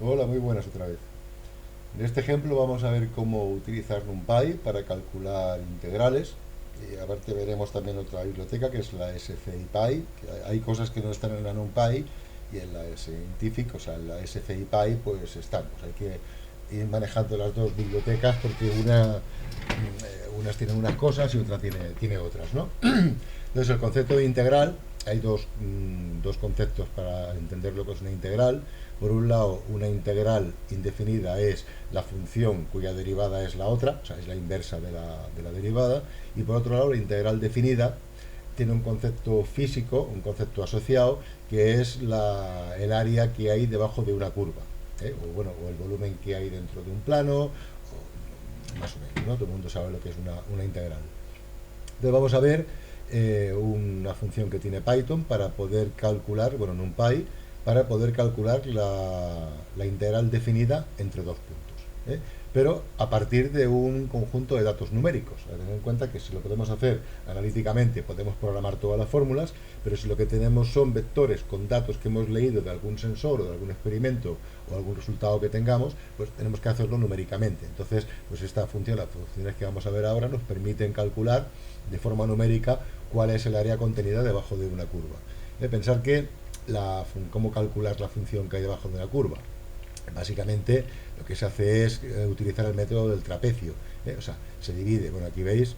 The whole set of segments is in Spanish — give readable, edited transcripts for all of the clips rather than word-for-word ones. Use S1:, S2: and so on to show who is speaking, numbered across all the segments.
S1: Hola, muy buenas otra vez. En este ejemplo vamos a ver cómo utilizar NumPy para calcular integrales. Y aparte veremos también otra biblioteca que es la SciPy. Que hay cosas que no están en la NumPy y en la Scientific, o sea, en la SciPy, pues están. Pues hay que ir manejando las dos bibliotecas porque unas tienen unas cosas y otra tiene otras, ¿no? Entonces el concepto de integral, hay dos conceptos para entender lo que es una integral. Por un lado, una integral indefinida es la función cuya derivada es la otra, o sea, es la inversa de la derivada. Y por otro lado, la integral definida tiene un concepto físico, un concepto asociado, que es el área que hay debajo de una curva, ¿eh? O el volumen que hay dentro de un plano, más o menos, ¿no? Todo el mundo sabe lo que es una integral. Entonces vamos a ver una función que tiene Python para poder calcular, bueno, NumPy, para poder calcular la integral definida entre dos puntos, ¿eh? Pero a partir de un conjunto de datos numéricos. Tener en cuenta que si lo podemos hacer analíticamente podemos programar todas las fórmulas, pero si lo que tenemos son vectores con datos que hemos leído de algún sensor o de algún experimento o algún resultado que tengamos, pues tenemos que hacerlo numéricamente. Entonces, pues esta función, las funciones que vamos a ver ahora, nos permiten calcular de forma numérica cuál es el área contenida debajo de una curva. Pensar que cómo calcular la función que hay debajo de una curva. Básicamente lo que se hace es utilizar el método del trapecio, ¿eh? O sea, se divide, bueno, aquí veis,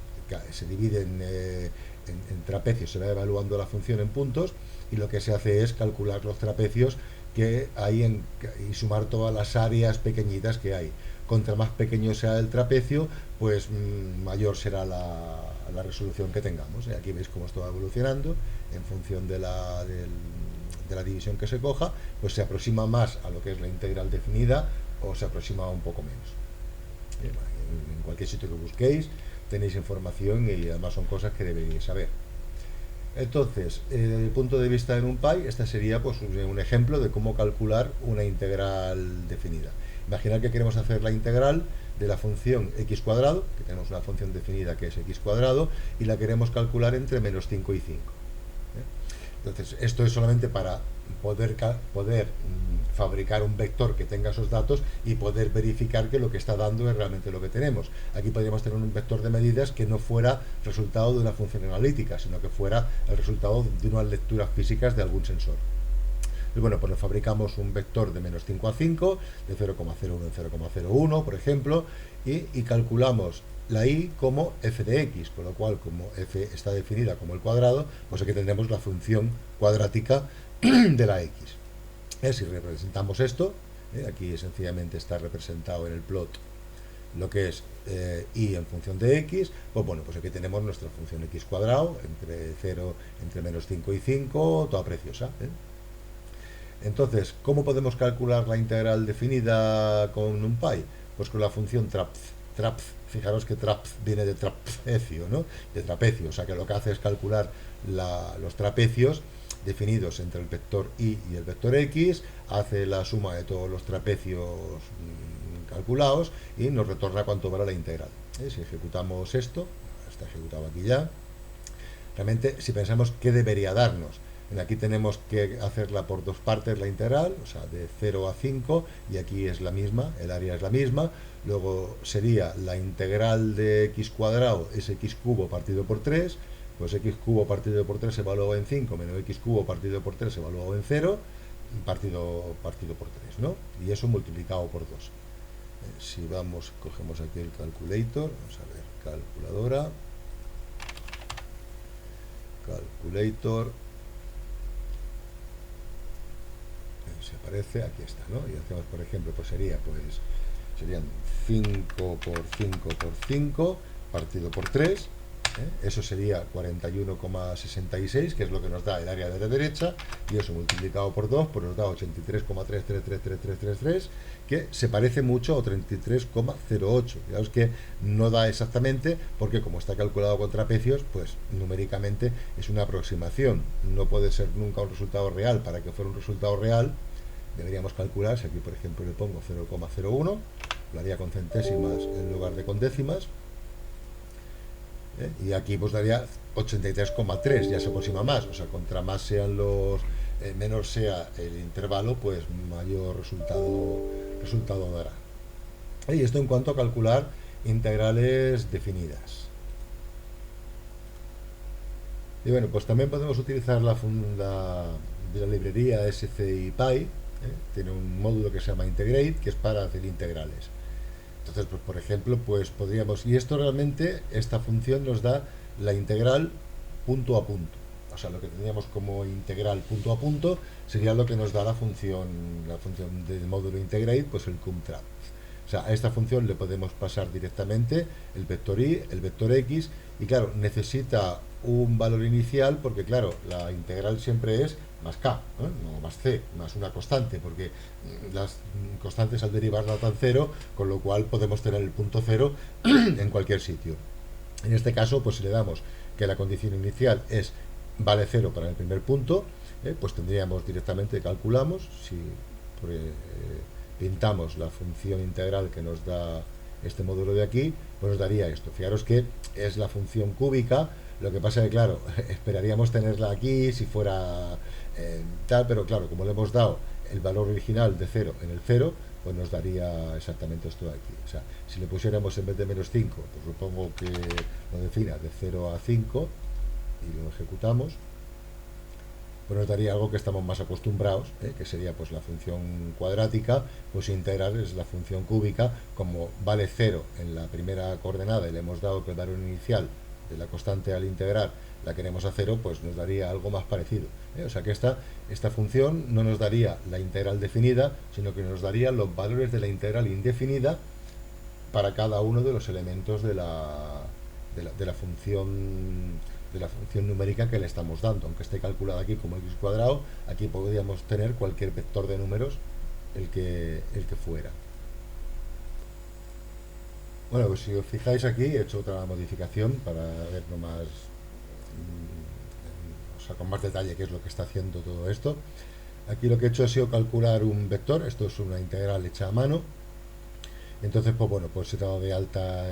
S1: se divide en trapecios, se va evaluando la función en puntos y lo que se hace es calcular los trapecios que hay y sumar todas las áreas pequeñitas que hay. Contra más pequeño sea el trapecio, pues mayor será la resolución que tengamos. Aquí veis cómo esto va evolucionando en función de la división que se coja, pues se aproxima más a lo que es la integral definida o se aproxima un poco menos. En cualquier sitio que busquéis tenéis información y además son cosas que deberíais saber. Entonces, desde el punto de vista de NumPy, este sería pues un ejemplo de cómo calcular una integral definida. Imaginad que queremos hacer la integral de la función x cuadrado, que tenemos una función definida que es x cuadrado, y la queremos calcular entre menos 5 y 5. Entonces, esto es solamente para poder fabricar un vector que tenga esos datos y poder verificar que lo que está dando es realmente lo que tenemos. Aquí podríamos tener un vector de medidas que no fuera resultado de una función analítica, sino que fuera el resultado de unas lecturas físicas de algún sensor. Y bueno, pues nos fabricamos un vector de menos 5 a 5, de 0,01 en 0,01, por ejemplo, y calculamos la y como f de x, con lo cual, como f está definida como el cuadrado, pues aquí tendremos la función cuadrática de la x. Si representamos esto, aquí sencillamente está representado en el plot lo que es y en función de x, pues bueno, pues aquí tenemos nuestra función x cuadrado, entre menos 5 y 5, toda preciosa, ¿eh? Entonces, ¿cómo podemos calcular la integral definida con NumPy? Pues con la función trapz. Fijaros que trapz viene de trapecio, ¿no? De trapecio, o sea que lo que hace es calcular los trapecios definidos entre el vector y el vector x, hace la suma de todos los trapecios calculados y nos retorna cuánto vale la integral. Si ejecutamos esto, está ejecutado aquí ya, realmente si pensamos qué debería darnos, aquí tenemos que hacerla por dos partes la integral, o sea, de 0 a 5, y aquí es la misma, el área es la misma. Luego sería la integral de x cuadrado es x cubo partido por 3, pues x cubo partido por 3 evaluado en 5 menos x cubo partido por 3 evaluado en 0, partido por 3, ¿no? Y eso multiplicado por 2. Si cogemos aquí el calculator, vamos a ver, calculator, se aparece, aquí está, ¿no? Y hacemos, por ejemplo, pues serían 5 por 5 por 5 partido por 3, eso sería 41,66, que es lo que nos da el área de la derecha, y eso multiplicado por 2 pues nos da 83,333333, que se parece mucho a 33,08. Fijaos que no da exactamente, porque como está calculado con trapecios, pues numéricamente es una aproximación, no puede ser nunca un resultado real. Para que fuera un resultado real deberíamos calcular, si aquí por ejemplo le pongo 0,01, lo haría con centésimas en lugar de con décimas, y aquí pues daría 83,3, ya se aproxima más, o sea, contra más sean menor sea el intervalo, pues mayor resultado dará. Y esto en cuanto a calcular integrales definidas. Y bueno, pues también podemos utilizar la funda de la librería SciPy, tiene un módulo que se llama Integrate, que es para hacer integrales. Entonces, pues por ejemplo, pues podríamos, y esto realmente, esta función nos da la integral punto a punto. O sea, lo que tendríamos como integral punto a punto sería lo que nos da la función del módulo integrate, pues el cumtrap. O sea, a esta función le podemos pasar directamente el vector y, el vector x, y claro, necesita un valor inicial porque, claro, la integral siempre es más k, no más c, más una constante, porque las constantes al derivarla dan cero, con lo cual podemos tener el punto cero en cualquier sitio. En este caso, pues si le damos que la condición inicial es vale cero para el primer punto, pues tendríamos directamente, calculamos, si pintamos la función integral que nos da este módulo de aquí, pues nos daría esto. Fijaros que es la función cúbica, lo que pasa es que, claro, esperaríamos tenerla aquí si fuera tal, pero claro, como le hemos dado el valor original de 0 en el 0, pues nos daría exactamente esto de aquí. O sea, si le pusiéramos en vez de menos 5, pues supongo que lo defina de 0 a 5 y lo ejecutamos, pues nos daría algo que estamos más acostumbrados, que sería pues la función cuadrática, pues integral es la función cúbica, como vale 0 en la primera coordenada y le hemos dado que el valor inicial de la constante al integrar la queremos a 0, pues nos daría algo más parecido. O sea que esta función no nos daría la integral definida, sino que nos daría los valores de la integral indefinida para cada uno de los elementos de la función numérica que le estamos dando. Aunque esté calculada aquí como x cuadrado, aquí podríamos tener cualquier vector de números, el que fuera. Bueno, pues si os fijáis aquí, he hecho otra modificación para verlo más, o sea, con más detalle qué es lo que está haciendo todo esto. Aquí lo que he hecho ha sido calcular un vector, esto es una integral hecha a mano. Entonces, pues bueno, pues he dado de alta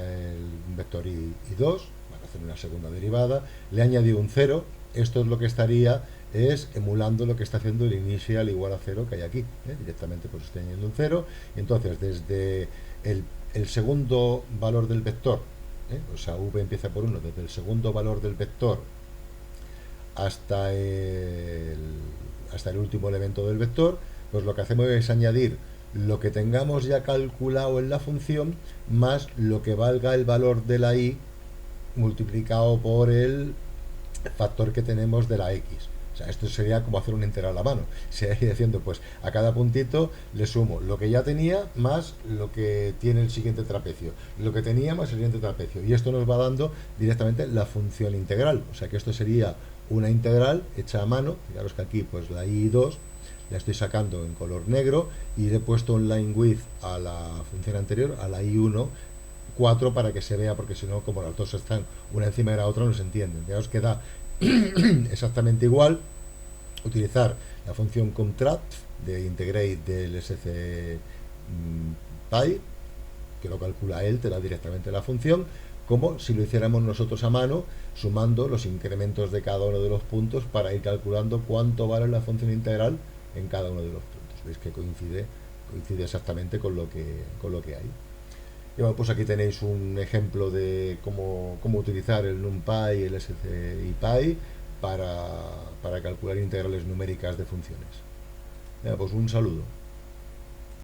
S1: un vector y2, para hacer una segunda derivada, le he añadido un 0, esto es lo que estaría es emulando lo que está haciendo el initial igual a 0 que hay aquí, directamente pues estoy añadiendo un 0, entonces desde el segundo valor del vector, o sea, v empieza por 1, desde el segundo valor del vector hasta el último elemento del vector, pues lo que hacemos es añadir lo que tengamos ya calculado en la función más lo que valga el valor de la y multiplicado por el factor que tenemos de la x. O sea, esto sería como hacer una integral a mano. Se iría diciendo, pues a cada puntito le sumo lo que ya tenía más lo que tiene el siguiente trapecio, lo que tenía más el siguiente trapecio, y esto nos va dando directamente la función integral. O sea que esto sería una integral hecha a mano. Fijaros que aquí pues la i2 la estoy sacando en color negro y le he puesto un line width a la función anterior, a la i1 4, para que se vea, porque si no, como las dos están una encima de la otra, no se entienden. Ya os queda exactamente igual utilizar la función contract de integrate del SciPy, que lo calcula él, te da directamente la función, como si lo hiciéramos nosotros a mano, sumando los incrementos de cada uno de los puntos para ir calculando cuánto vale la función integral en cada uno de los puntos. Veis que coincide exactamente con lo que hay. Y bueno, pues aquí tenéis un ejemplo de cómo utilizar el NumPy y el SciPy para calcular integrales numéricas de funciones. Pues un saludo.